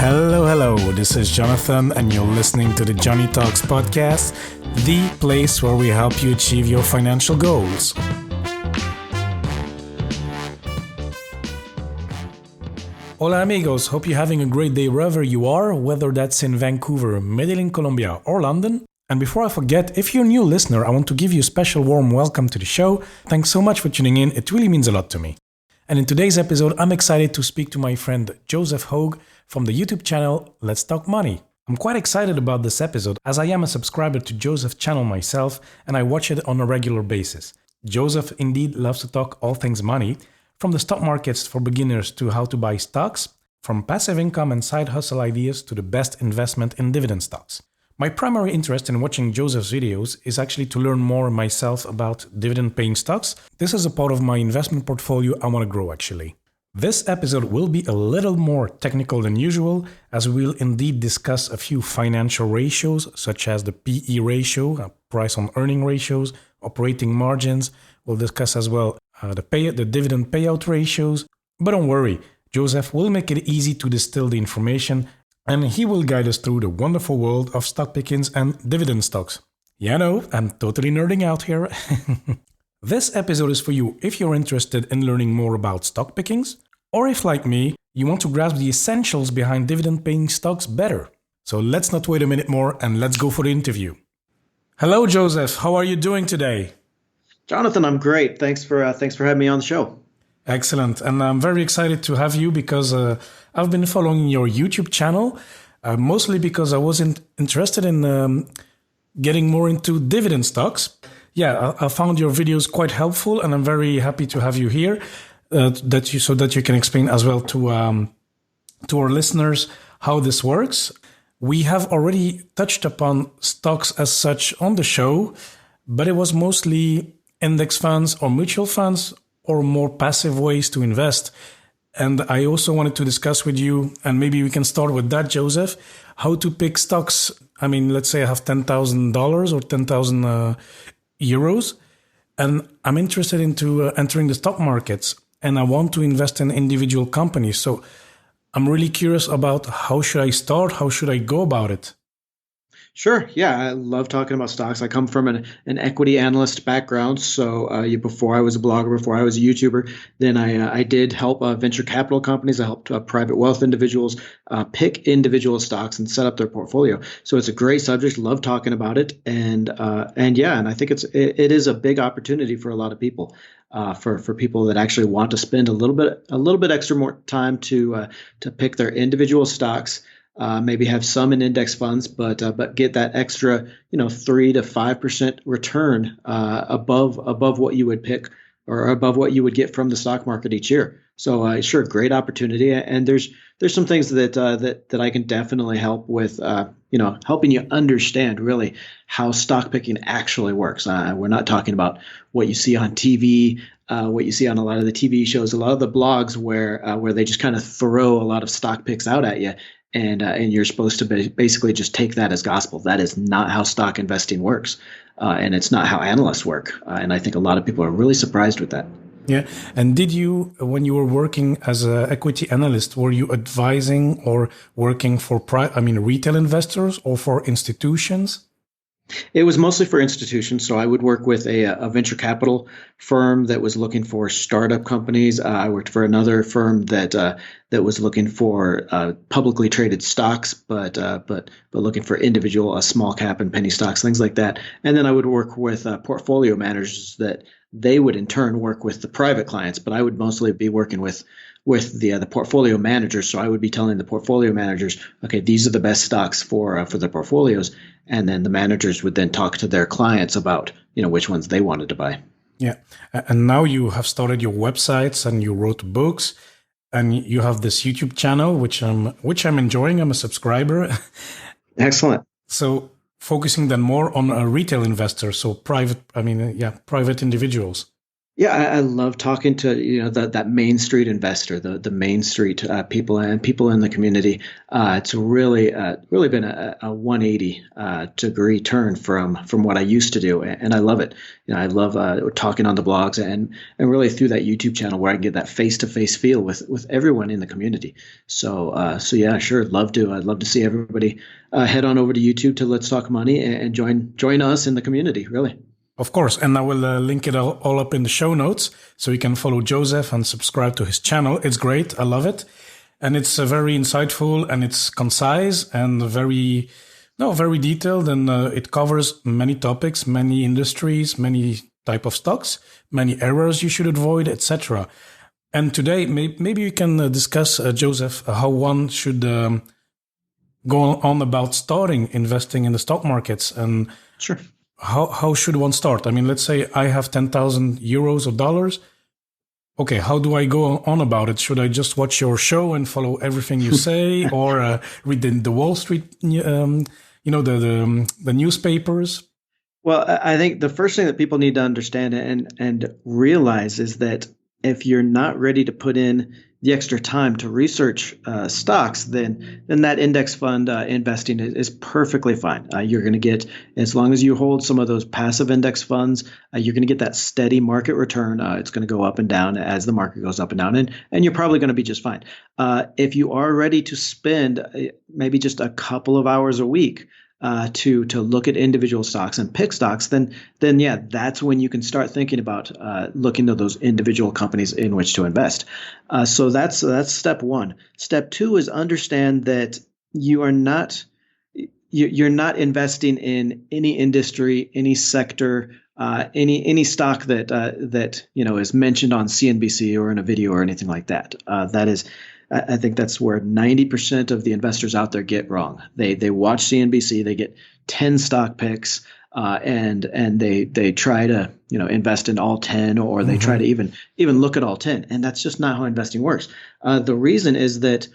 Hello. This is Jonathan, and you're listening to the Johnny Talks podcast, the place where we help you achieve your financial goals. Hola amigos, hope you're having a great day wherever you are, whether that's in Vancouver, Medellin, Colombia, or London. And before I forget, if you're a new listener, I want to give you a special warm welcome to the show. Thanks so much for tuning in, it really means a lot to me. And in today's episode, I'm excited to speak to my friend Joseph Hogue from the YouTube channel Let's Talk Money. I'm quite excited about this episode as I am a subscriber to Joseph's channel myself and I watch it on a regular basis. Joseph indeed loves to talk all things money, from the stock markets for beginners to how to buy stocks, from passive income and side hustle ideas to the best investment in dividend stocks. My primary interest in watching Joseph's videos is actually to learn more myself about dividend-paying stocks. This is a part of my investment portfolio I want to grow actually. This episode will be a little more technical than usual, as we'll indeed discuss a few financial ratios, such as the PE ratio, price on earning ratios, operating margins. We'll discuss as well the dividend payout ratios. But don't worry, Joseph will make it easy to distill the information, and he will guide us through the wonderful world of stock pickings and dividend stocks. Yeah, no, I'm totally nerding out here. This episode is for you if you're interested in learning more about stock pickings, or if, like me, you want to grasp the essentials behind dividend-paying stocks better. So let's not wait a minute more and let's go for the interview. Hello, Joseph. How are you doing today? Jonathan, I'm great. Thanks for having me on the show. Excellent. And I'm very excited to have you because I've been following your YouTube channel, mostly because I wasn't interested in getting more into dividend stocks. Yeah, I found your videos quite helpful, and I'm very happy to have you here, so that you can explain as well to our listeners how this works. We have already touched upon stocks as such on the show, but it was mostly index funds or mutual funds or more passive ways to invest. And I also wanted to discuss with you, and maybe we can start with that, Joseph, how to pick stocks. I mean, let's say I have $10,000 or 10,000 euros, and I'm interested into entering the stock markets, and I want to invest in individual companies. So I'm really curious about how should I start? How should I go about it? Sure. Yeah, I love talking about stocks. I come from an equity analyst background. So before I was a blogger, before I was a YouTuber, then I did help venture capital companies. I helped private wealth individuals pick individual stocks and set up their portfolio. So it's a great subject. Love talking about it. And I think it is a big opportunity for a lot of people. For people that actually want to spend a little bit extra more time to pick their individual stocks. Maybe have some in index funds, but get that extra, 3 to 5% return above what you would pick or above what you would get from the stock market each year. So sure, great opportunity. And there's some things that I can definitely help with, helping you understand really how stock picking actually works. We're not talking about what you see on TV, what you see on a lot of the TV shows, a lot of the blogs where they just kind of throw a lot of stock picks out at you. And you're supposed to basically just take that as gospel. That is not how stock investing works, and it's not how analysts work. And I think a lot of people are really surprised with that. Yeah. And did you, when you were working as an equity analyst, were you advising or working for retail investors or for institutions? It was mostly for institutions. So I would work with a venture capital firm that was looking for startup companies. I worked for another firm that was looking for publicly traded stocks, but looking for individual small cap and penny stocks, things like that. And then I would work with portfolio managers that they would in turn work with the private clients. But I would mostly be working with the portfolio managers. So I would be telling the portfolio managers, okay, these are the best stocks for their portfolios. And then the managers would then talk to their clients about, which ones they wanted to buy. Yeah. And now you have started your websites and you wrote books and you have this YouTube channel, which I'm enjoying. I'm a subscriber. Excellent. So focusing then more on a retail investor. So private individuals. Yeah, I love talking to that Main Street investor, the Main Street people and people in the community. It's really been a 180 degree turn from what I used to do, and I love it. I love talking on the blogs and really through that YouTube channel where I can get that face to face feel with everyone in the community. So yeah, sure, love to. I'd love to see everybody head on over to YouTube to Let's Talk Money and join us in the community. Really. Of course, and I will link it all up in the show notes so you can follow Joseph and subscribe to his channel. It's great. I love it. And it's very insightful and it's concise and very detailed. And it covers many topics, many industries, many type of stocks, many errors you should avoid, etc. And today, maybe you can discuss, Joseph, how one should go on about starting investing in the stock markets and Sure. How should one start? I mean, let's say I have 10,000 euros or dollars. Okay, how do I go on about it? Should I just watch your show and follow everything you say, or read the Wall Street, the newspapers? Well, I think the first thing that people need to understand and realize is that if you're not ready to put in the extra time to research stocks, then that index fund investing is perfectly fine. You're going to get, as long as you hold some of those passive index funds, you're going to get that steady market return. It's going to go up and down as the market goes up and down, and you're probably going to be just fine. If you are ready to spend maybe just a couple of hours a week to look at individual stocks and pick stocks, then yeah, that's when you can start thinking about looking to those individual companies in which to invest. So that's step one. Step two is understand that you're not investing in any industry, any sector, any stock that is mentioned on CNBC or in a video or anything like that. I think that's where 90% of the investors out there get wrong. They watch CNBC, they get 10 stock picks, and they try to invest in all 10, or they try to even look at all 10, and that's just not how investing works. The reason is that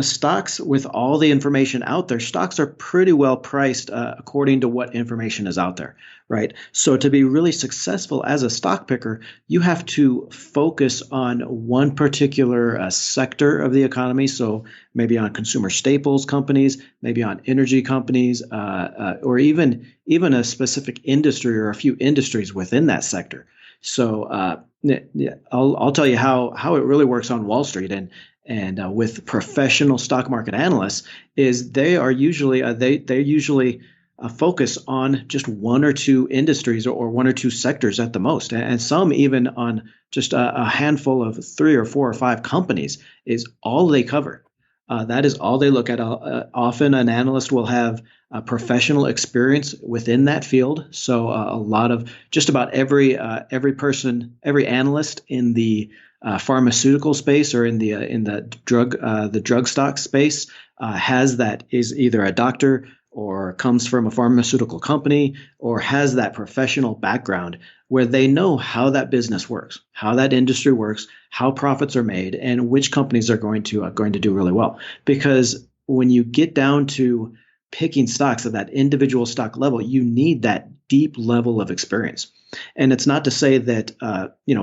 stocks, with all the information out there, stocks are pretty well priced according to what information is out there, right? So to be really successful as a stock picker, you have to focus on one particular sector of the economy. So maybe on consumer staples companies, maybe on energy companies, or even a specific industry or a few industries within that sector. So I'll tell you how it really works on Wall Street and with professional stock market analysts is they usually focus on just one or two industries or one or two sectors at the most, and some even on just a handful of 3 or 4 or 5 companies is all they cover. That is all they look at. Often an analyst will have a professional experience within that field. So a lot of just about every analyst in the pharmaceutical space or in the drug stock space is either a doctor or comes from a pharmaceutical company or has that professional background where they know how that business works, how that industry works, how profits are made, and which companies are going to do really well. Because when you get down to picking stocks at that individual stock level, you need that deep level of experience. And it's not to say that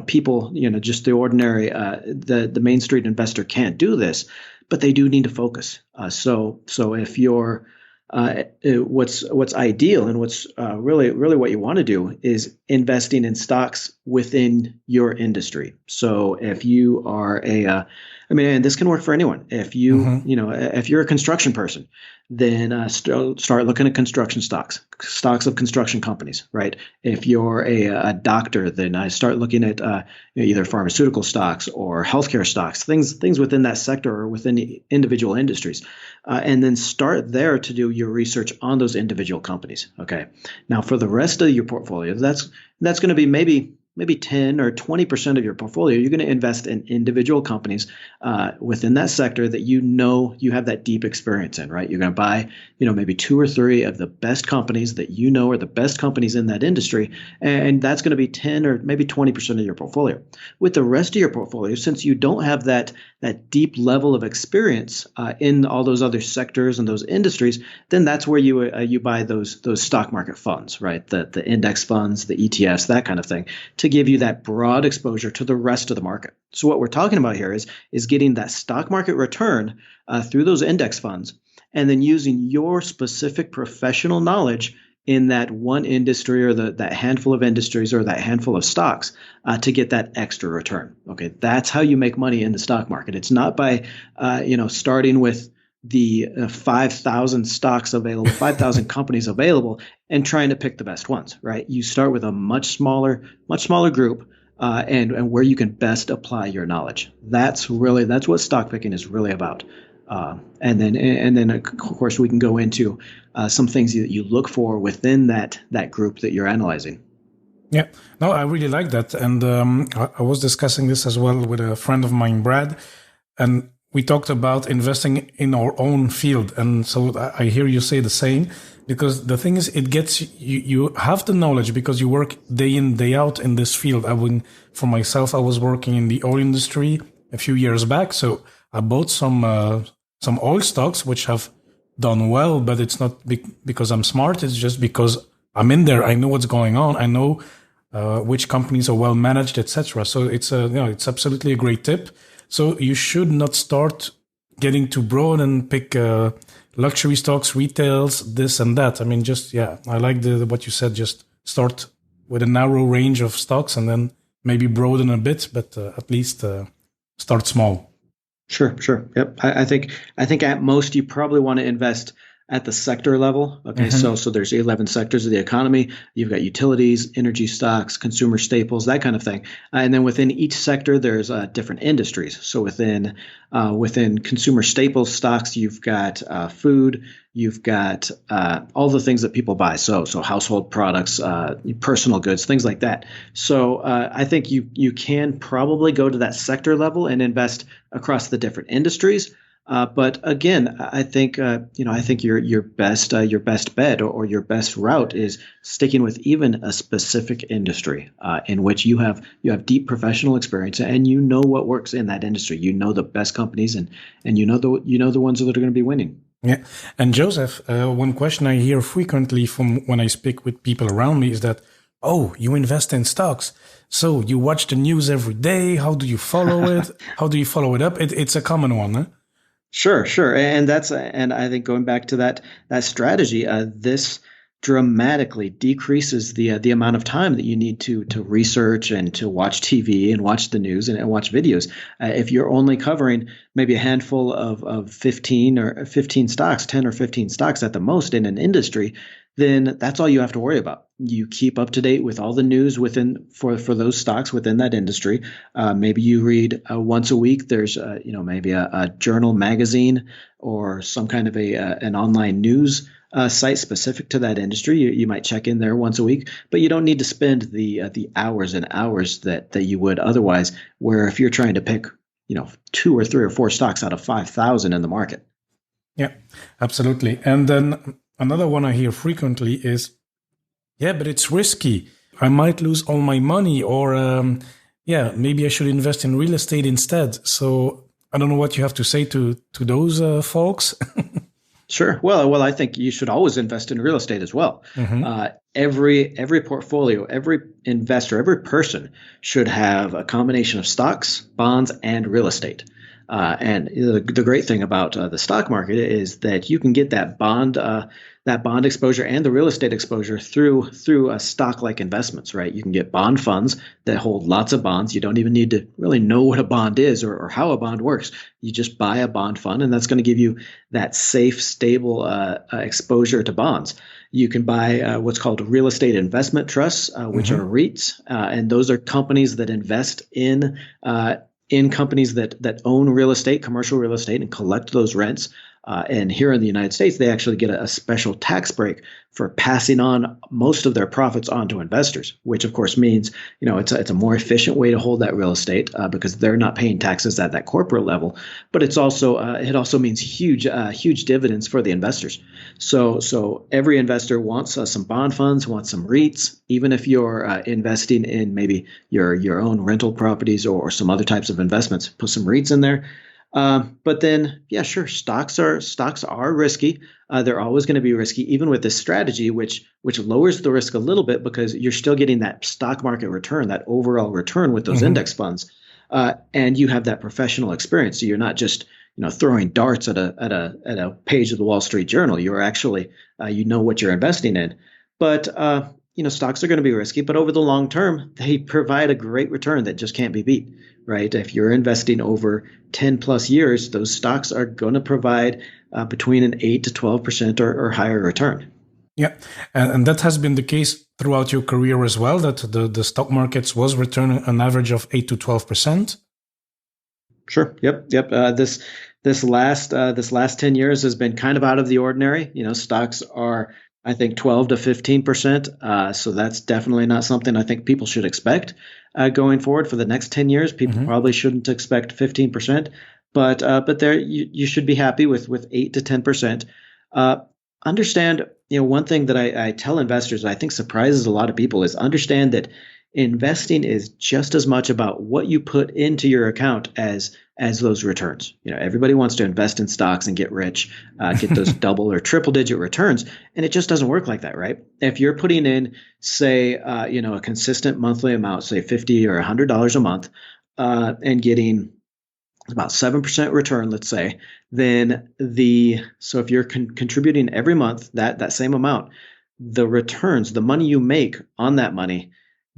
people, just the ordinary the Main Street investor can't do this, but they do need to focus. So if you're what's ideal and what's really what you want to do is investing in stocks within your industry. So if you are and this can work for anyone. If you if you're a construction person, then start looking at construction stocks of construction companies, right? If you're a doctor, then I start looking at either pharmaceutical stocks or healthcare stocks, things within that sector or within the individual industries, and then start there to do your research on those individual companies. Okay. Now, for the rest of your portfolio, that's going to be maybe 10 or 20% of your portfolio. You're going to invest in individual companies within that sector that you have that deep experience in, right? You're going to buy, maybe 2 or 3 of the best companies that are the best companies in that industry, and that's going to be 10 or maybe 20% of your portfolio. With the rest of your portfolio, since you don't have that deep level of experience in all those other sectors and those industries, then that's where you buy those stock market funds, right? The index funds, the ETFs, that kind of thing, to to give you that broad exposure to the rest of the market. So what we're talking about here is getting that stock market return through those index funds, and then using your specific professional knowledge in that one industry or that handful of industries or that handful of stocks to get that extra return. Okay, that's how you make money in the stock market. It's not by starting with the 5,000 stocks available, 5,000 companies available, and trying to pick the best ones. Right? You start with a much smaller group. And where you can best apply your knowledge. That's what stock picking is really about. And then of course we can go into some things that you look for within that group that you're analyzing. Yeah, no, I really like that, and I was discussing this as well with a friend of mine, Brad, and we talked about investing in our own field. And so I hear you say the same, because the thing is, it gets you have the knowledge because you work day in, day out in this field. For myself, I was working in the oil industry a few years back, so I bought some oil stocks which have done well, but it's not because I'm smart. It's just because I'm in there. I know what's going on. I know which companies are well managed, etc. So it's it's absolutely a great tip. So you should not start getting too broad and pick luxury stocks, retails, this and that. I mean, I like what you said. Just start with a narrow range of stocks and then maybe broaden a bit, but at least start small. Sure. Yep. I think at most you probably want to invest at the sector level. Okay. So there's 11 sectors of the economy. You've got utilities, energy stocks, consumer staples, that kind of thing. And then within each sector, there's different industries. So within consumer staples stocks, you've got food, you've got all the things that people buy. So household products, personal goods, things like that. So I think you can probably go to that sector level and invest across the different industries. But again, I think your best bet or your best route is sticking with even a specific industry in which you have deep professional experience and you know what works in that industry. You know the best companies and you know the ones that are going to be winning. Yeah, and Joseph, one question I hear frequently from when I speak with people around me is that, oh, you invest in stocks. So you watch the news every day. How do you follow it? How do you follow it up? It's a common one, huh? Sure. And I think going back to that strategy, this dramatically decreases the amount of time that you need to research and to watch TV and watch the news and watch videos. If you're only covering maybe a handful of 15 stocks, 10 or 15 stocks at the most in an industry, then that's all you have to worry about. You keep up to date with all the news for those stocks within that industry. Maybe you read once a week. There's maybe a journal, magazine, or some kind of an online news site specific to that industry. You might check in there once a week, but you don't need to spend the hours and hours that you would otherwise. Where if you're trying to pick 2 or 3 or 4 stocks out of 5,000 in the market. Yeah, absolutely. And then another one I hear frequently is, yeah, but it's risky. I might lose all my money, or maybe I should invest in real estate instead. So I don't know what you have to say to those folks. Sure. Well, I think you should always invest in real estate as well. Every portfolio, every investor, every person should have a combination of stocks, bonds, and real estate. And the great thing about the stock market is that you can get that bond exposure and the real estate exposure through stock-like investments, right? You can get bond funds that hold lots of bonds. You don't even need to really know what a bond is or how a bond works. You just buy a bond fund, and that's going to give you that safe, stable exposure to bonds. You can buy what's called real estate investment trusts, which are REITs, and those are companies that invest in companies that own real estate, commercial real estate, and collect those rents. And here in the United States, they actually get a special tax break for passing on most of their profits onto investors, which of course means it's a more efficient way to hold that real estate because they're not paying taxes at that corporate level. But it also means huge dividends for the investors. So every investor wants some bond funds, wants some REITs, even if you're investing in maybe your own rental properties or some other types of investments. Put some REITs in there. But then, yeah, sure, stocks are risky. They're always going to be risky, even with this strategy, which lowers the risk a little bit because you're still getting that stock market return, that overall return with those Hmm. index funds, and you have that professional experience. So you're not just throwing darts at a page of the Wall Street Journal. You're actually you know what you're investing in. But stocks are going to be risky, but over the long term, they provide a great return that just can't be beat, right? If you're investing over 10 plus years, those stocks are going to provide between an 8 to 12% or higher return. Yeah, and that has been the case throughout your career as well. That the stock markets was returning an average of 8 to 12%. Sure. Yep. Yep. This last 10 years has been kind of out of the ordinary. Stocks are, I think, 12 to 15%. So that's definitely not something I think people should expect going forward for the next 10 years. People Hmm. probably shouldn't expect 15%, but there you should be happy with 8 to 10%. Uh, Understand, one thing that I tell investors I think surprises a lot of people is understand that investing is just as much about what you put into your account as those returns. Everybody wants to invest in stocks and get rich, get those double or triple digit returns, and it just doesn't work like that, right? If you're putting in, say, a consistent monthly amount, say $50 or $100 a month, and getting about 7% return, let's say, then so if you're contributing every month that same amount, the returns, the money you make on that money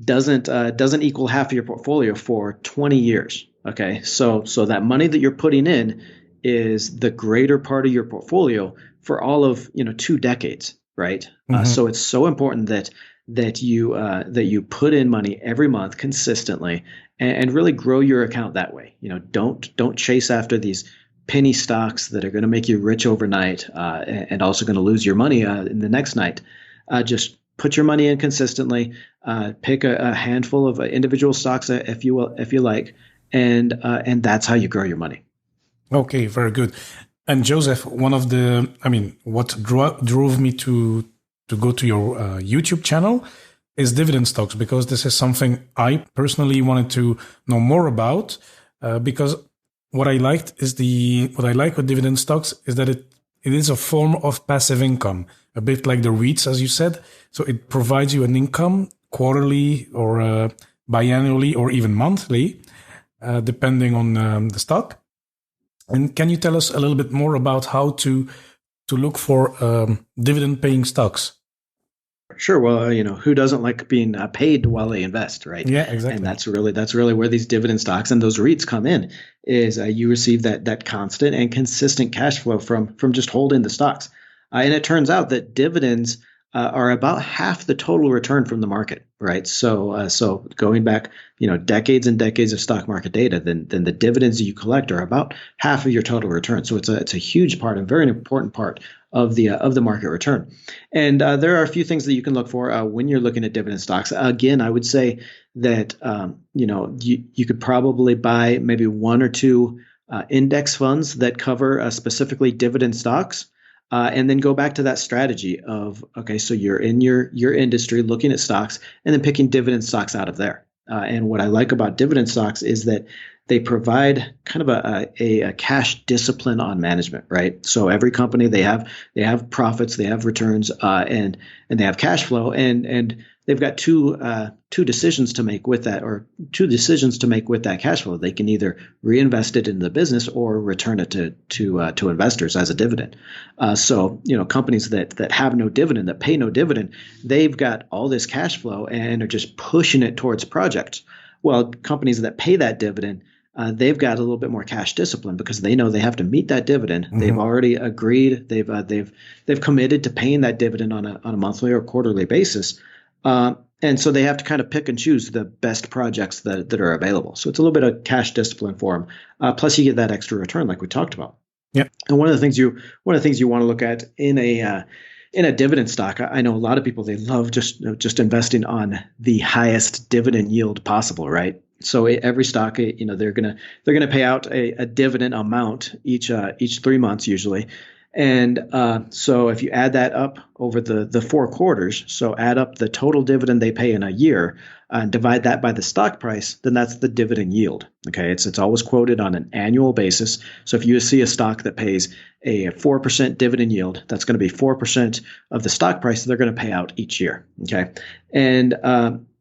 doesn't equal half of your portfolio for 20 years. Okay, so that money that you're putting in is the greater part of your portfolio for all of 2 decades, right? So Hmm. it's so important that you put in money every month consistently and really grow your account that way. Don't chase after these penny stocks that are going to make you rich overnight and also going to lose your money in the next night. Just put your money in consistently. Pick a handful of individual stocks if you will, if you like, and that's how you grow your money. Okay, very good. And Joseph, what drove me to go to your YouTube channel is dividend stocks because this is something I personally wanted to know more about. Because what I like with dividend stocks is that it is a form of passive income, a bit like the REITs, as you said. So it provides you an income quarterly or biannually or even monthly, depending on the stock. And can you tell us a little bit more about how to look for dividend paying stocks? Sure. Well, who doesn't like being paid while they invest, right? Yeah, And exactly. that's really where these dividend stocks and those REITs come in. Is you receive that constant and consistent cash flow from just holding the stocks, and it turns out that dividends are about half the total return from the market, right? So going back, decades and decades of stock market data, then the dividends you collect are about half of your total return. So it's a huge part, a very important part of the market return. And there are a few things that you can look for when you're looking at dividend stocks. Again, I would say that you could probably buy maybe one or two index funds that cover specifically dividend stocks. And then go back to that strategy of, okay, so you're in your industry looking at stocks and then picking dividend stocks out of there. And what I like about dividend stocks is that they provide kind of a cash discipline on management, right? So every company they have profits, they have returns, and they have cash flow, and they've got two decisions to make with that, or two decisions to make with that cash flow. They can either reinvest it in the business or return it to investors as a dividend. So companies that have no dividend, that pay no dividend, they've got all this cash flow and are just pushing it towards projects. Well, companies that pay that dividend, they've got a little bit more cash discipline because they know they have to meet that dividend. They've Hmm. already agreed. They've committed to paying that dividend on a monthly or quarterly basis. And so they have to kind of pick and choose the best projects that are available. So it's a little bit of cash discipline for them. Plus, you get that extra return, like we talked about. Yeah. And one of the things you want to look at in a dividend stock, I know a lot of people, they love just investing on the highest dividend yield possible, right? So every stock, they're gonna pay out a dividend amount each 3 months usually, and so if you add that up over the 4 quarters, so add up the total dividend they pay in a year, and divide that by the stock price, then that's the dividend yield. Okay, it's always quoted on an annual basis. So if you see a stock that pays a 4% dividend yield, that's going to be 4% of the stock price that they're going to pay out each year. Okay, and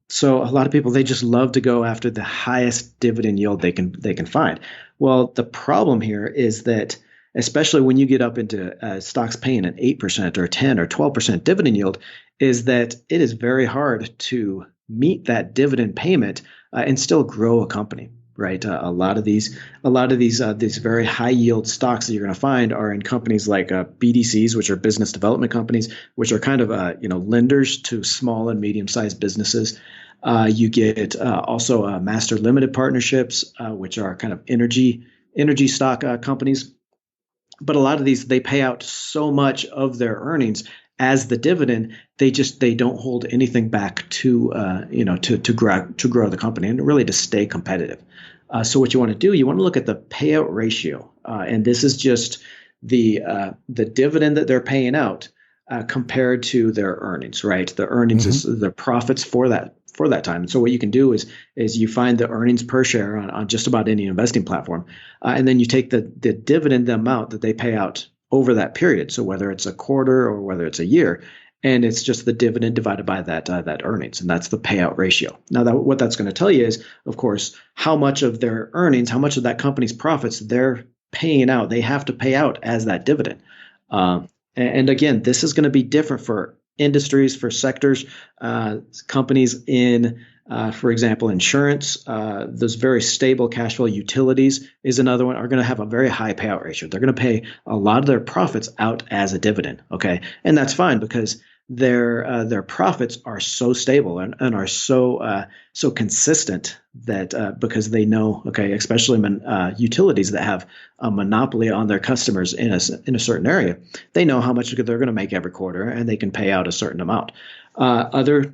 so a lot of people, they just love to go after the highest dividend yield they can find. Well, the problem here is that especially when you get up into stocks paying an 8% or 10 or 12% dividend yield, is that it is very hard to meet that dividend payment and still grow a company, right? A lot of these very high yield stocks that you're going to find are in companies like BDCs, which are business development companies, which are kind of lenders to small and medium sized businesses. You get also master limited partnerships, which are kind of energy stock companies. But a lot of these, they pay out so much of their earnings as the dividend, they don't hold anything back to grow the company and really to stay competitive. So what you want to do, you want to look at the payout ratio, and this is just the dividend that they're paying out compared to their earnings, right? The earnings is the profits for that time. And so what you can do is you find the earnings per share on just about any investing platform, and then you take the dividend, the amount that they pay out over that period. So whether it's a quarter or whether it's a year, and it's just the dividend divided by that earnings, and that's the payout ratio. Now, what that's going to tell you is, of course, how much of their earnings, how much of that company's profits they're paying out, they have to pay out as that dividend. And again, this is going to be different for industries, for sectors, companies in, for example, insurance. Those very stable cash flow utilities is another one, are going to have a very high payout ratio. They're going to pay a lot of their profits out as a dividend. Okay, and that's fine because their profits are so stable and are so consistent that because they know, okay, especially utilities that have a monopoly on their customers in a certain area, they know how much they're going to make every quarter and they can pay out a certain amount. Other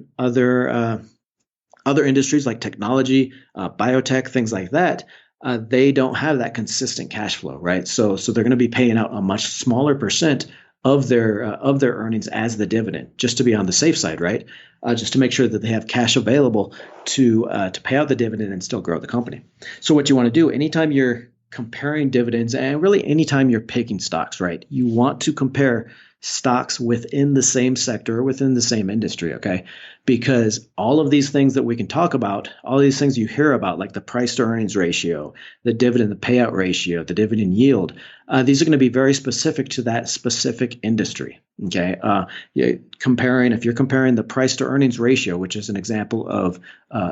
industries like technology, biotech, things like that, they don't have that consistent cash flow, right? So they're going to be paying out a much smaller percent of their earnings as the dividend, just to be on the safe side, right? Just to make sure that they have cash available to pay out the dividend and still grow the company. So what you want to do anytime you're comparing dividends, and really anytime you're picking stocks, right? You want to compare stocks within the same sector, within the same industry, okay? Because all of these things that we can talk about, all these things you hear about, like the price to earnings ratio, the dividend, the payout ratio, the dividend yield, these are going to be very specific to that specific industry, okay? If you're comparing the price to earnings ratio, which is an example of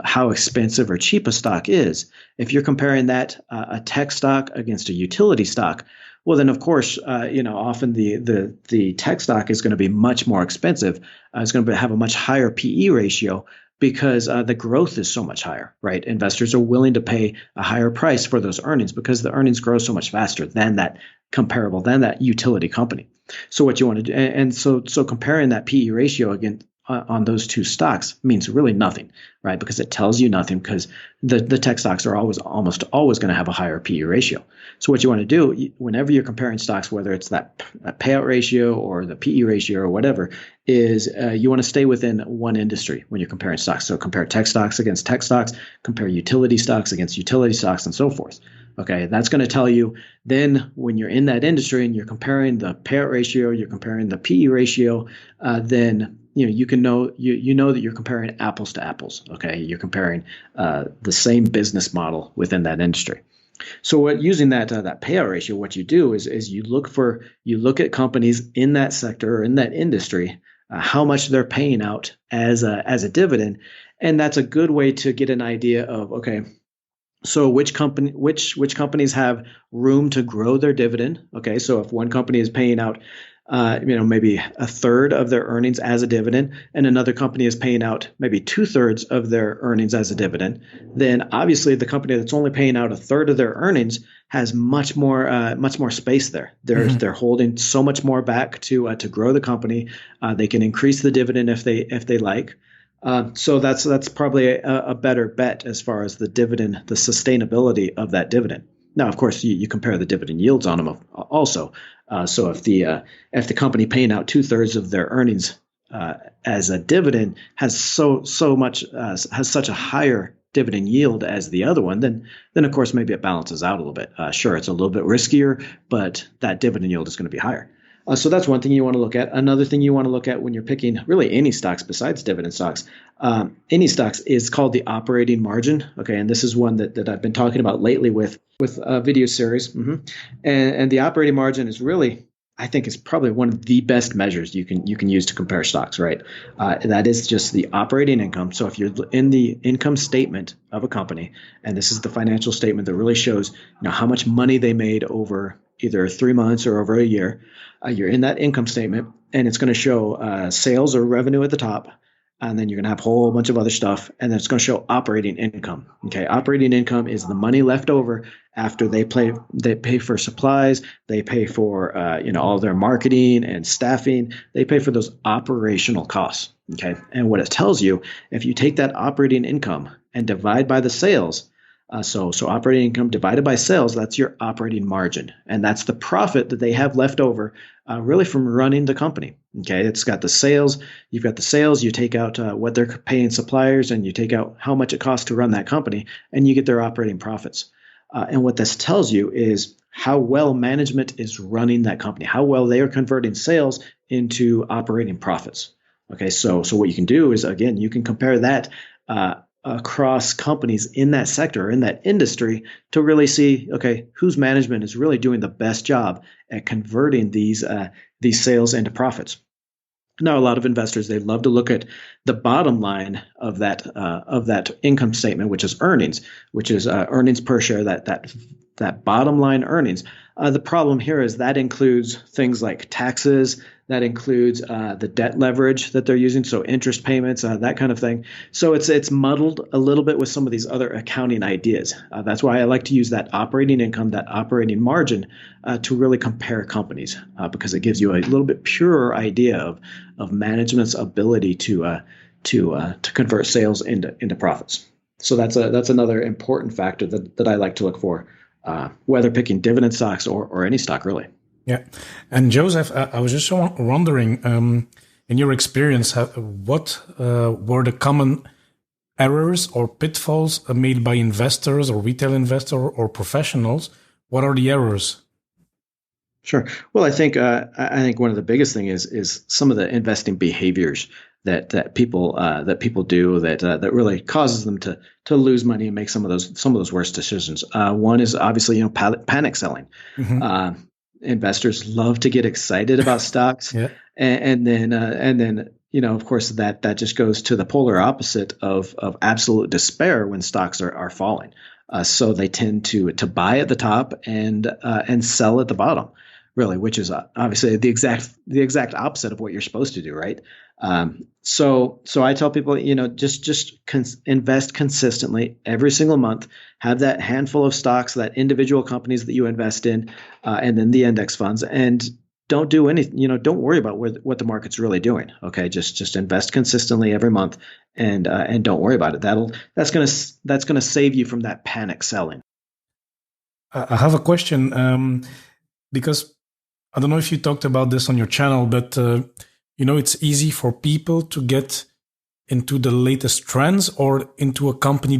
how expensive or cheap a stock is, if you're comparing that a tech stock against a utility stock, well, then of course, often the tech stock is going to be much more expensive. It's going to have a much higher PE ratio because the growth is so much higher, right? Investors are willing to pay a higher price for those earnings because the earnings grow so much faster than that utility company. So what you want to do, and so comparing that PE ratio again on those two stocks means really nothing, right? Because it tells you nothing because the tech stocks are almost always going to have a higher PE ratio. So what you want to do whenever you're comparing stocks, whether it's that payout ratio or the PE ratio or whatever, is you want to stay within one industry when you're comparing stocks. So compare tech stocks against tech stocks, compare utility stocks against utility stocks, and so forth. Okay, that's going to tell you then when you're in that industry and you're comparing the payout ratio, you're comparing the PE ratio, then you can know that you're comparing apples to apples. Okay, you're comparing the same business model within that industry. So using that payout ratio, what you do is you look at companies in that sector or in that industry, how much they're paying out as a dividend, and that's a good way to get an idea of, okay, so which companies have room to grow their dividend. Okay, so if one company is paying out maybe a third of their earnings as a dividend, and another company is paying out maybe 2/3 of their earnings as a dividend, then obviously the company that's only paying out a third of their earnings has much more space there. They're holding so much more back to grow the company. They can increase the dividend if they like. So that's probably a better bet as far as the dividend, the sustainability of that dividend. Now, of course, you compare the dividend yields on them also. So if the company paying out 2/3 of their earnings as a dividend has has such a higher dividend yield as the other one, then of course maybe it balances out a little bit. Sure, it's a little bit riskier, but that dividend yield is going to be higher. So that's one thing you want to look at. Another thing you want to look at when you're picking really any stocks besides dividend stocks, any stocks is called the operating margin. Okay, and this is one that I've been talking about lately with a video series. And the operating margin is really, I think, is probably one of the best measures you can use to compare stocks. Right, that is just the operating income. So if you're in the income statement of a company, and this is the financial statement that really shows how much money they made over either 3 months or over a year. You're in that income statement, and it's going to show sales or revenue at the top, and then you're going to have a whole bunch of other stuff, and then it's going to show operating income. Okay, operating income is the money left over after they pay for supplies, they pay for all their marketing and staffing, they pay for those operational costs. Okay, and what it tells you, if you take that operating income and divide by the sales. So operating income divided by sales, that's your operating margin. And that's the profit that they have left over really from running the company. Okay, it's got the sales. You've got the sales. You take out what they're paying suppliers, and you take out how much it costs to run that company, and you get their operating profits. And what this tells you is how well management is running that company, how well they are converting sales into operating profits. Okay, so what you can do is, again, you can compare that across companies in that sector, in that industry, to really see, okay, whose management is really doing the best job at converting these sales into profits. Now, a lot of investors, they love to look at the bottom line of that income statement, which is earnings, earnings per share, that bottom line earnings. The problem here is that includes things like taxes, that includes the debt leverage that they're using, so interest payments, that kind of thing. So it's muddled a little bit with some of these other accounting ideas. That's why I like to use that operating income, that operating margin, to really compare companies, because it gives you a little bit purer idea of management's ability to convert sales into profits. So that's another important factor that I like to look for, whether picking dividend stocks or any stock really. Yeah. And Joseph, I was just wondering, in your experience, what were the common errors or pitfalls made by investors or retail investors or professionals? What are the errors? Sure. Well, I think one of the biggest thing is some of the investing behaviors that people do that really causes them to lose money and make some of those worst decisions. One is obviously panic selling. Mm-hmm. Investors love to get excited about stocks, yeah. and then of course that just goes to the polar opposite of absolute despair when stocks are falling. So they tend to buy at the top and sell at the bottom, really, which is obviously the exact opposite of what you're supposed to do, right? So I tell people, just invest consistently every single month. Have that handful of stocks, that individual companies that you invest in, and then the index funds, and don't do anything. Don't worry about what the market's really doing. Okay, just invest consistently every month, and don't worry about it. That's gonna save you from that panic selling. I have a question because I don't know if you talked about this on your channel, but it's easy for people to get into the latest trends or into a company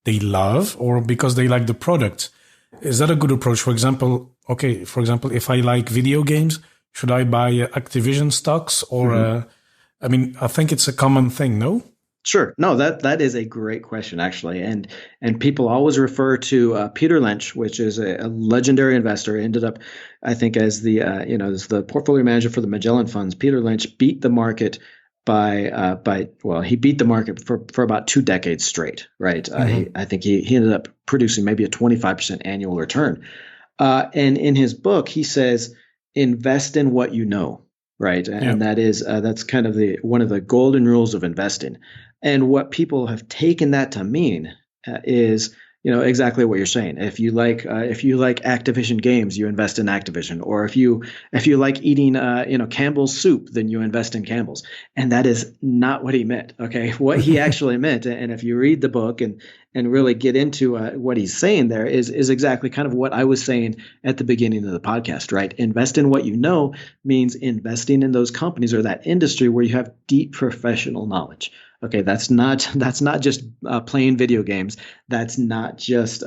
they love or because they like the product. Is that a good approach? For example, if I like video games, should I buy Activision stocks or? Mm-hmm. I think it's a common thing, no? Sure. No, that is a great question, actually. And people always refer to Peter Lynch, which is a legendary investor. Ended up, I think, as as the portfolio manager for the Magellan funds. Peter Lynch beat the market he beat the market for about 2 decades straight, right? Mm-hmm. I think he ended up producing maybe a 25% annual return. And in his book, he says, invest in what you know. Right. And that's kind of one of the golden rules of investing. And what people have taken that to mean is exactly what you're saying. If you like Activision games, you invest in Activision, or if you like eating Campbell's soup, then you invest in Campbell's. And that is not what he meant. Okay, what he actually meant, and if you read the book and really get into what he's saying there, is exactly kind of what I was saying at the beginning of the podcast. Right, invest in what you know means investing in those companies or that industry where you have deep professional knowledge. Okay, that's not just playing video games. That's not just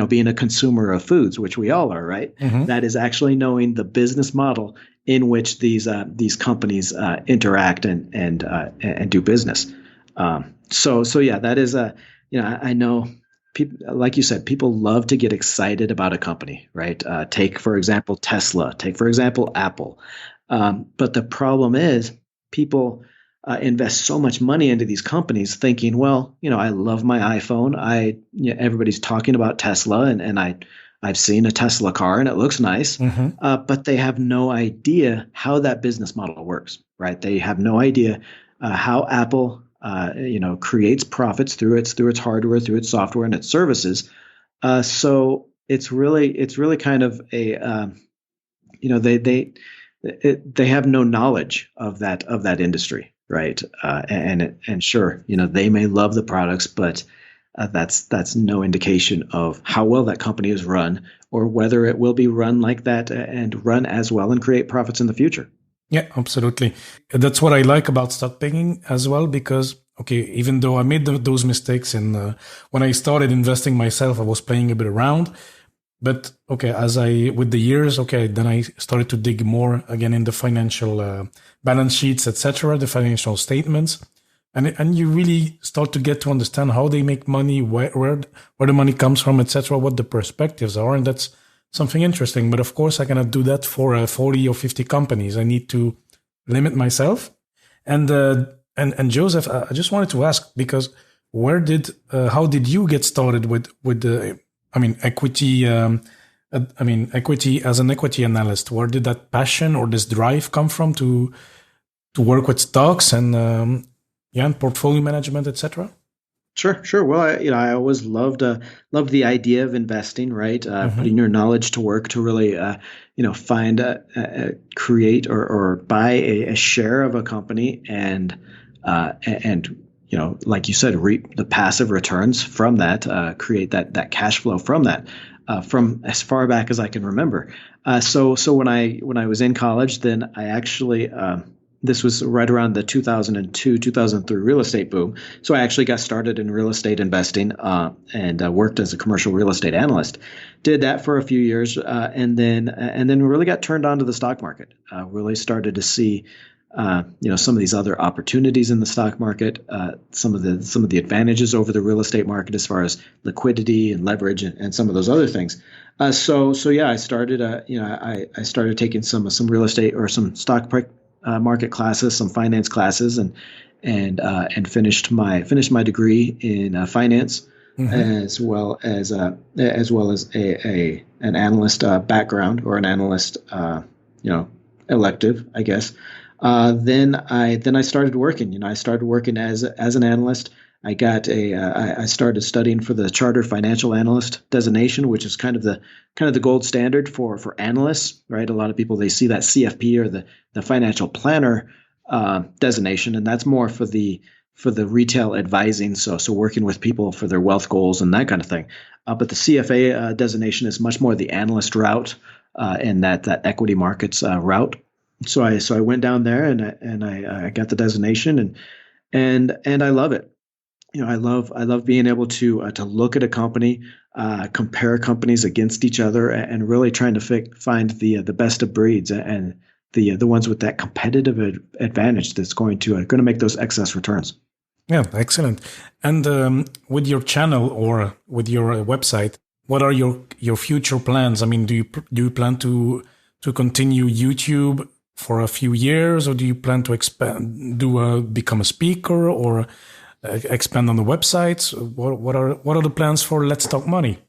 being a consumer of foods, which we all are, right? Hmm. That is actually knowing the business model in which these companies interact and do business. So yeah, that is I know people, like you said, people love to get excited about a company, right? Take for example Tesla. Take for example Apple. But the problem is people invest so much money into these companies thinking, well, I love my iPhone. Everybody's talking about Tesla and I've seen a Tesla car and it looks nice. Hmm. But they have no idea how that business model works, right? They have no idea how Apple, creates profits through its hardware, through its software and its services. So it's really kind of a, they have no knowledge of that industry, right? And sure, they may love the products, but that's no indication of how well that company is run or whether it will be run like that and run as well and create profits in the future. Yeah, absolutely. That's what I like about stock picking as well, because okay, even though I made those mistakes and when I started investing myself, I was playing a bit around. But okay, as I with the years, okay, then I started to dig more again in the financial balance sheets, etc., the financial statements, and you really start to get to understand how they make money, where the money comes from, etc., what the perspectives are, and that's something interesting. But of course, I cannot do that for 40 or 50 companies. I need to limit myself. And Joseph, I just wanted to ask because how did you get started with the equity? Equity as an equity analyst. Where did that passion or this drive come from to work with stocks and portfolio management, etc.? Sure. Well, I always loved the idea of investing, right? Mm-hmm. Putting your knowledge to work to really, find, create or buy a share of a company and like you said, reap the passive returns from that, create that cash flow from that, from as far back as I can remember. So when I was in college, then I actually. This was right around the 2002, 2003 real estate boom. So I actually got started in real estate investing and worked as a commercial real estate analyst. Did that for a few years and then really got turned on to the stock market. Really started to see some of these other opportunities in the stock market, some of the advantages over the real estate market as far as liquidity and leverage and some of those other things. So yeah, I started I started taking some real estate or some stock market classes, some finance classes, and finished my degree in finance, Mm-hmm. as well as an analyst background or an analyst elective, I guess. Then I started working. I started working as an analyst. I started studying for the Chartered Financial Analyst designation, which is kind of the gold standard for analysts, right? A lot of people, they see that CFP or the financial planner designation, and that's more for the retail advising, so working with people for their wealth goals and that kind of thing. But the CFA designation is much more the analyst route and that equity markets route. So I went down there and I got the designation and I love it. I love being able to look at a company, compare companies against each other, and really trying to find the best of breeds and the ones with that competitive advantage that's going to make those excess returns. Yeah, excellent. And with your channel or with your website, what are your future plans? I mean, do you plan to continue YouTube for a few years, or do you plan to become a speaker or expand on the websites? What are the plans for Let's Talk Money?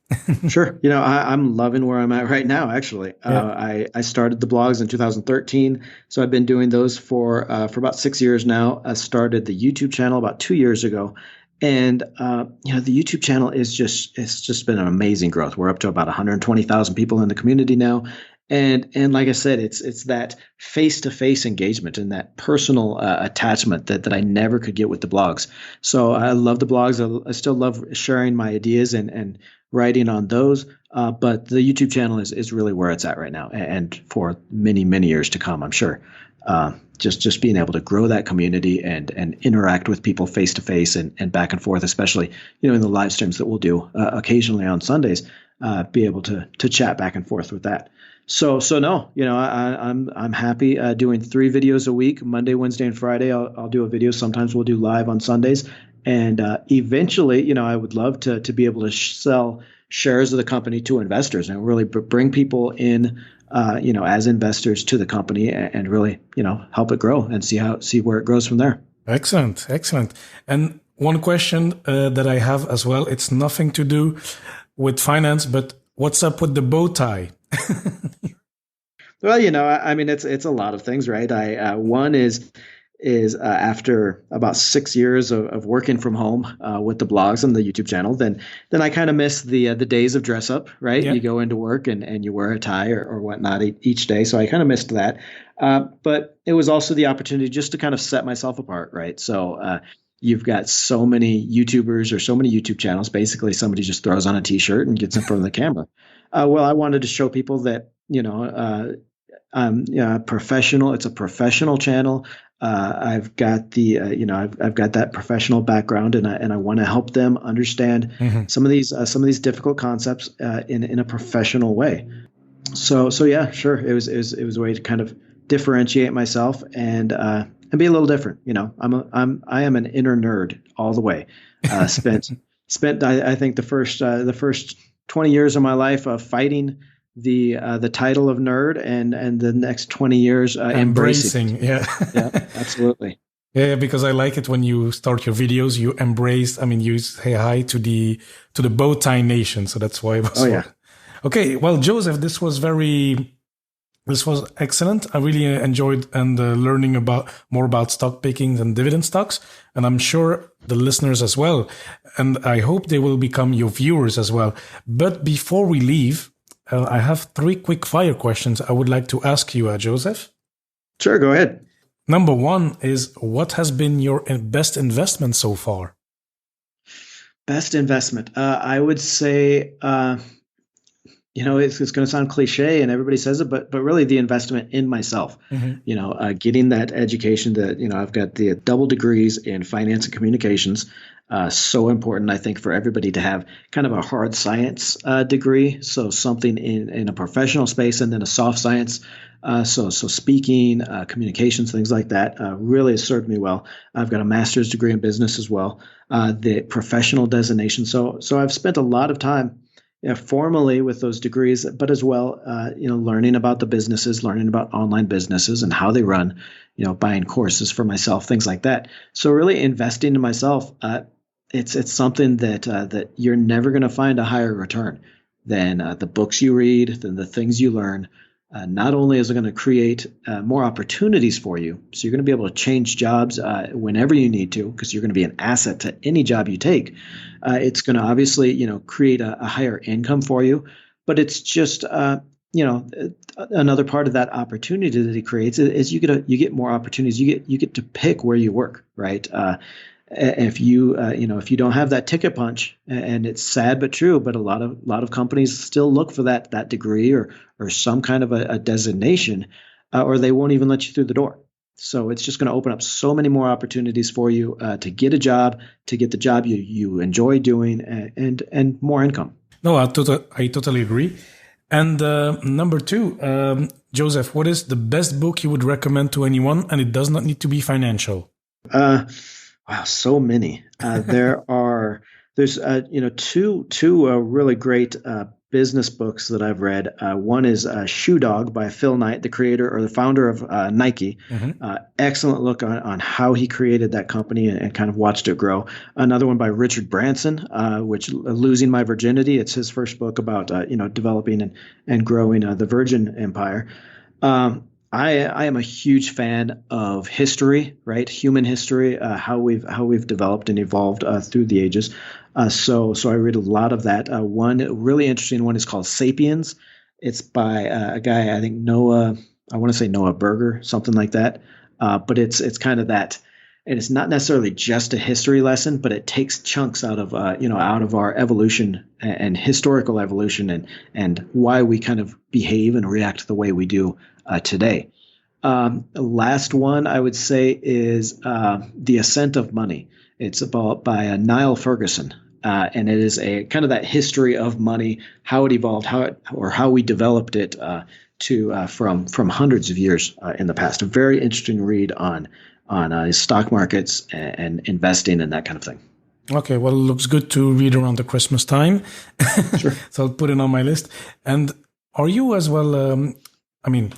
Sure. I'm loving where I'm at right now, actually. Yeah. I started the blogs in 2013. So I've been doing those for about 6 years now. I started the YouTube channel about 2 years ago. And the YouTube channel is just it's just been an amazing growth. We're up to about 120,000 people in the community now, and like I said, it's that face to face engagement and that personal attachment that I never could get with the blogs. So I love the blogs. I still love sharing my ideas and writing on those. But the YouTube channel is really where it's at right now, and for many years to come, I'm sure. Just being able to grow that community and interact with people face to face and back and forth, especially in the live streams that we'll do occasionally on Sundays, be able to chat back and forth with that. So no, I'm happy doing 3 videos a week, Monday, Wednesday, and Friday. I'll do a video. Sometimes we'll do live on Sundays, and eventually, I would love to be able to sell shares of the company to investors and really bring people in as investors to the company and really, help it grow and see where it grows from there. Excellent. And one question that I have as well, it's nothing to do with finance, but what's up with the bow tie? Well, I mean, it's a lot of things, right? One is after about 6 years of working from home with the blogs and the YouTube channel, then I kind of miss the days of dress up, right? Yeah. You go into work and you wear a tie or whatnot each day. So I kind of missed that. But it was also the opportunity just to kind of set myself apart, right? So you've got so many YouTubers or so many YouTube channels. Basically, somebody just throws on a T-shirt and gets in front of the camera. Well, I wanted to show people that, professional. It's a professional channel. I've got the I've got that professional background, and I want to help them understand some of these difficult concepts in a professional way. So yeah, sure. It was a way to kind of differentiate myself and be a little different. I am an inner nerd all the way. Spent I think the first 20 years of my life fighting the title of nerd and the next 20 years embracing. Yeah. Yeah, absolutely. Yeah, because I like it when you start your videos, you embrace, you say hi to the bow tie nation. So that's why it was. Oh, yeah. Okay. Well, Joseph, this was excellent. I really enjoyed learning more about stock pickings and dividend stocks. And I'm sure the listeners as well. And I hope they will become your viewers as well. But before we leave, I have 3 quick fire questions I would like to ask you, Joseph. Sure, go ahead. Number 1 is, what has been your best investment so far? Best investment. I would say, it's going to sound cliche and everybody says it, but really the investment in myself, getting that education that, I've got the double degrees in finance and communications. So important, I think, for everybody to have kind of a hard science degree. So something in a professional space, and then a soft science. So speaking, communications, things like that really has served me well. I've got a master's degree in business as well, the professional designation. So I've spent a lot of time formally with those degrees, but as well, learning about the businesses, learning about online businesses and how they run, buying courses for myself, things like that. So really investing in myself. It's something that you're never going to find a higher return than the books you read, than the things you learn. Not only is it going to create more opportunities for you, so you're going to be able to change jobs whenever you need to, because you're going to be an asset to any job you take. It's going to obviously, create a higher income for you, but it's just, another part of that opportunity that it creates is you get more opportunities. You get to pick where you work, right? If you don't have that ticket punch, and it's sad but true, but a lot of companies still look for that degree or some kind of a designation, or they won't even let you through the door. So it's just going to open up so many more opportunities for you to get a job, to get the job you enjoy doing, and more income. No, I totally agree. And number 2, Joseph, what is the best book you would recommend to anyone? And it does not need to be financial. Wow, so many. There's two really great business books that I've read. One is Shoe Dog by Phil Knight, the creator or the founder of Nike. Excellent look on how he created that company and kind of watched it grow. Another one by Richard Branson, which Losing My Virginity. It's his first book about developing and growing the Virgin Empire. I am a huge fan of history, right? Human history, how we've developed and evolved through the ages. So I read a lot of that. One really interesting one is called *Sapiens*. It's by a guy, I think Noah. I want to say Noah Berger, something like that. But it's kind of that, and it's not necessarily just a history lesson, but it takes chunks out of out of our evolution and historical evolution and why we kind of behave and react the way we do today. Last one I would say is The Ascent of Money. It's about by Niall Ferguson. And it is a kind of that history of money, how it evolved, how we developed it to from hundreds of years in the past. A very interesting read on stock markets and investing and that kind of thing. Okay, well, it looks good to read around the Christmas time. Sure. So I'll put it on my list. And are you as well? I mean,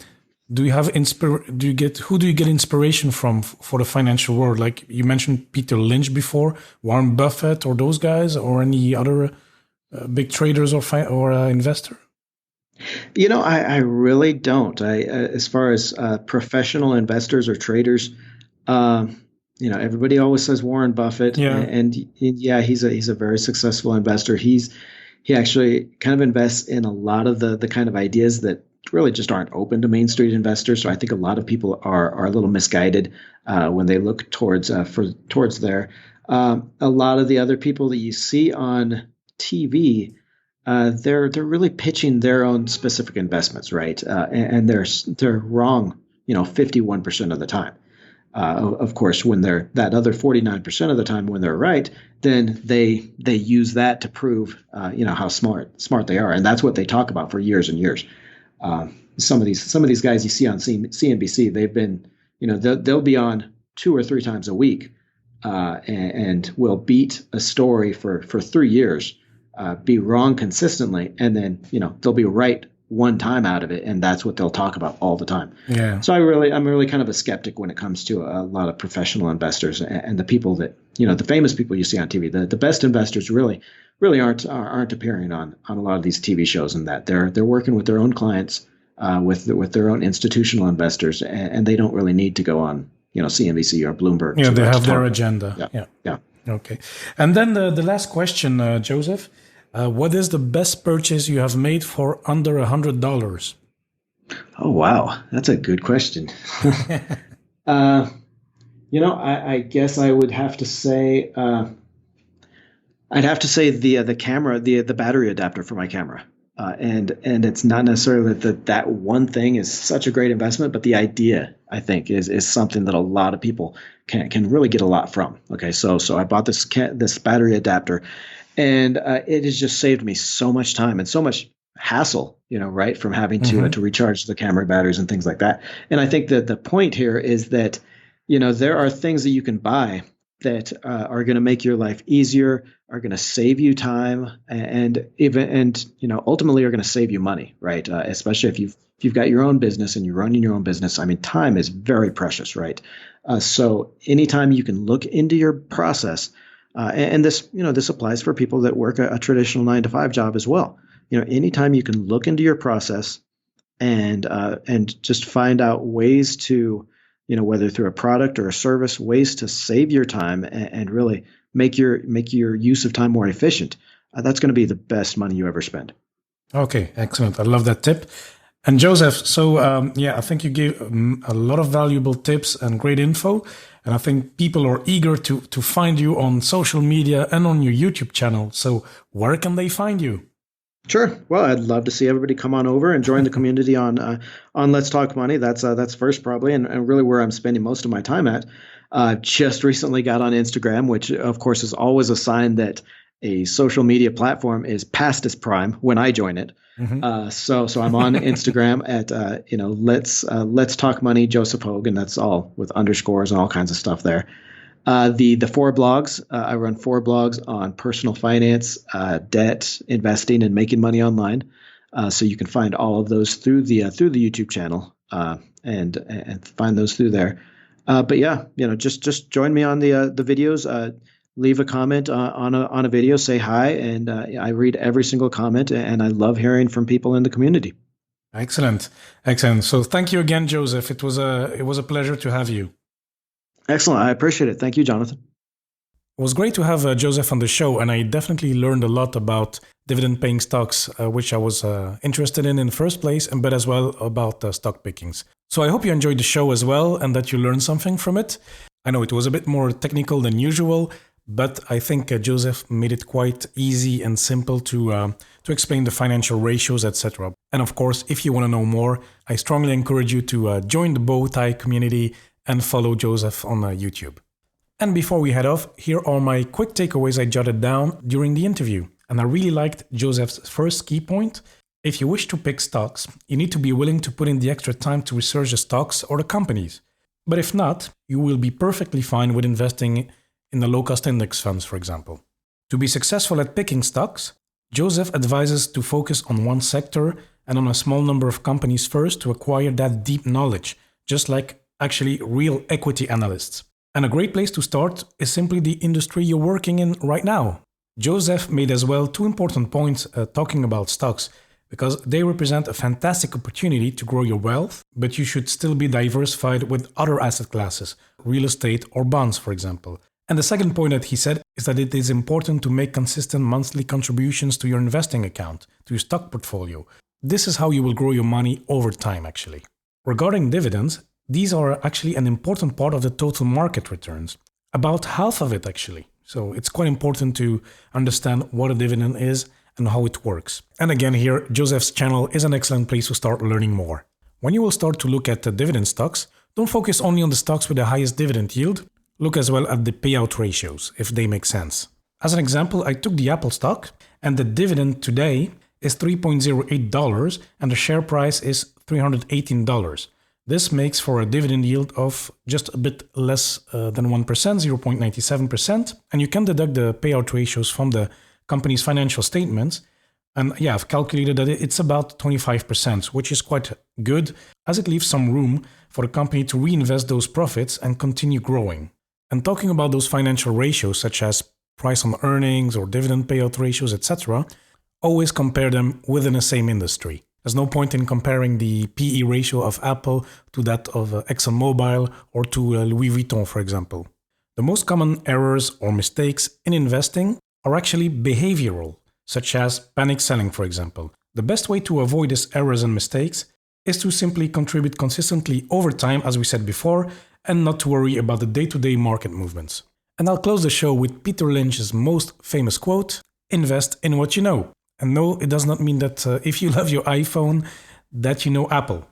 do you have who do you get inspiration from for the financial world? Like you mentioned Peter Lynch before, Warren Buffett, or those guys, or any other big traders or investor? I really don't. As far as professional investors or traders, everybody always says Warren Buffett, Yeah. and yeah, he's a very successful investor. He actually kind of invests in a lot of the kind of ideas that really just aren't open to Main Street investors. So I think a lot of people are a little misguided when they look towards there. A lot of the other people that you see on TV, they're really pitching their own specific investments, right? And they're wrong, 51% of the time. Of course, when they're that other 49% of the time when they're right, then they use that to prove how smart they are, and that's what they talk about for years and years. Some of these guys you see on CNBC, they've been they'll be on 2 or 3 times a week, and will beat a story for 3 years, be wrong consistently, and then they'll be right one time out of it, and that's what they'll talk about all the time. Yeah. So I'm really kind of a skeptic when it comes to a lot of professional investors and the people that the famous people you see on TV. The best investors really aren't appearing on a lot of these TV shows, and that they're working with their own clients, with their own institutional investors, and they don't really need to go on CNBC or Bloomberg. Yeah, they have their agenda. Yeah. Okay. And then the last question, Joseph. What is the best purchase you have made for under $100? Oh, wow. That's a good question. I guess I would have to say, I'd have to say the camera, the battery adapter for my camera. And it's not necessarily that one thing is such a great investment, but the idea, I think, is something that a lot of people can really get a lot from. Okay, so I bought this battery adapter, and it has just saved me so much time and so much hassle, right, from having to recharge the camera batteries and things like that. And I think that the point here is that there are things that you can buy that are going to make your life easier, are going to save you time, and ultimately are going to save you money, right? Especially if you've got your own business and you're running your own business. I mean, time is very precious, right? So anytime you can look into your process, and this applies for people that work a traditional 9-to-5 job as well. Anytime you can look into your process and just find out ways to, whether through a product or a service, ways to save your time and really make your use of time more efficient. That's going to be the best money you ever spend. Okay, excellent. I love that tip. And Joseph, so I think you gave a lot of valuable tips and great info. And I think people are eager to find you on social media and on your YouTube channel. So where can they find you? Sure. Well, I'd love to see everybody come on over and join the community on Let's Talk Money. That's first probably, and really where I'm spending most of my time at. Just recently got on Instagram, which of course is always a sign that a social media platform is past its prime when I join it. So I'm on Instagram at Let's Talk Money Joseph Hogue, and that's all with underscores and all kinds of stuff there. The 4 blogs, I run 4 blogs on personal finance, debt, investing, and making money online. So you can find all of those through the YouTube channel, and find those through there. But yeah, just join me on the videos. Leave a comment on a video, say hi, and I read every single comment, and I love hearing from people in the community. Excellent. Excellent. So thank you again, Joseph. It was a pleasure to have you. Excellent. I appreciate it. Thank you, Jonathan. It was great to have Joseph on the show, and I definitely learned a lot about dividend-paying stocks, which I was interested in the first place, but as well about stock pickings. So I hope you enjoyed the show as well, and that you learned something from it. I know it was a bit more technical than usual, but I think Joseph made it quite easy and simple to explain the financial ratios, etc. And of course, if you want to know more, I strongly encourage you to join the Bowtie community and follow Joseph on YouTube. And before we head off, here are my quick takeaways I jotted down during the interview. And I really liked Joseph's first key point. If you wish to pick stocks, you need to be willing to put in the extra time to research the stocks or the companies. But if not, you will be perfectly fine with investing in the low-cost index funds, for example. To be successful at picking stocks, Joseph advises to focus on one sector and on a small number of companies first to acquire that deep knowledge, just like actually real equity analysts. And a great place to start is simply the industry you're working in right now. Joseph made as well two important points talking about stocks, because they represent a fantastic opportunity to grow your wealth, but you should still be diversified with other asset classes, real estate or bonds, for example. And the second point that he said is that it is important to make consistent monthly contributions to your investing account, to your stock portfolio. This is how you will grow your money over time, actually. Regarding dividends, these are actually an important part of the total market returns. About half of it, actually. So it's quite important to understand what a dividend is and how it works. And again here, Joseph's channel is an excellent place to start learning more. When you will start to look at the dividend stocks, don't focus only on the stocks with the highest dividend yield. Look as well at the payout ratios, if they make sense. As an example, I took the Apple stock, and the dividend today is $3.08, and the share price is $318. This makes for a dividend yield of just a bit less than 1%, 0.97%. And you can deduct the payout ratios from the company's financial statements. And yeah, I've calculated that it's about 25%, which is quite good, as it leaves some room for the company to reinvest those profits and continue growing. And talking about those financial ratios, such as price on earnings or dividend payout ratios, etc., always compare them within the same industry. There's no point in comparing the PE ratio of Apple to that of ExxonMobil or to Louis Vuitton, for example. The most common errors or mistakes in investing are actually behavioral, such as panic selling, for example. The best way to avoid these errors and mistakes is to simply contribute consistently over time, as we said before, and not to worry about the day-to-day market movements. And I'll close the show with Peter Lynch's most famous quote, "Invest in what you know." And no, it does not mean that if you love your iPhone, that you know Apple.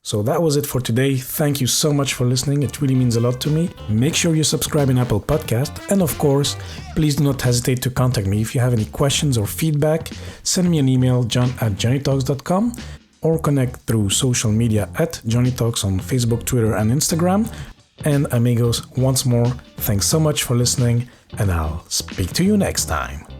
So that was it for today. Thank you so much for listening. It really means a lot to me. Make sure you subscribe in Apple Podcast. And of course, please do not hesitate to contact me. If you have any questions or feedback, send me an email, john@johnnytalks.com, or connect through social media at Johnny Talks on Facebook, Twitter, and Instagram. And amigos, once more, thanks so much for listening, and I'll speak to you next time.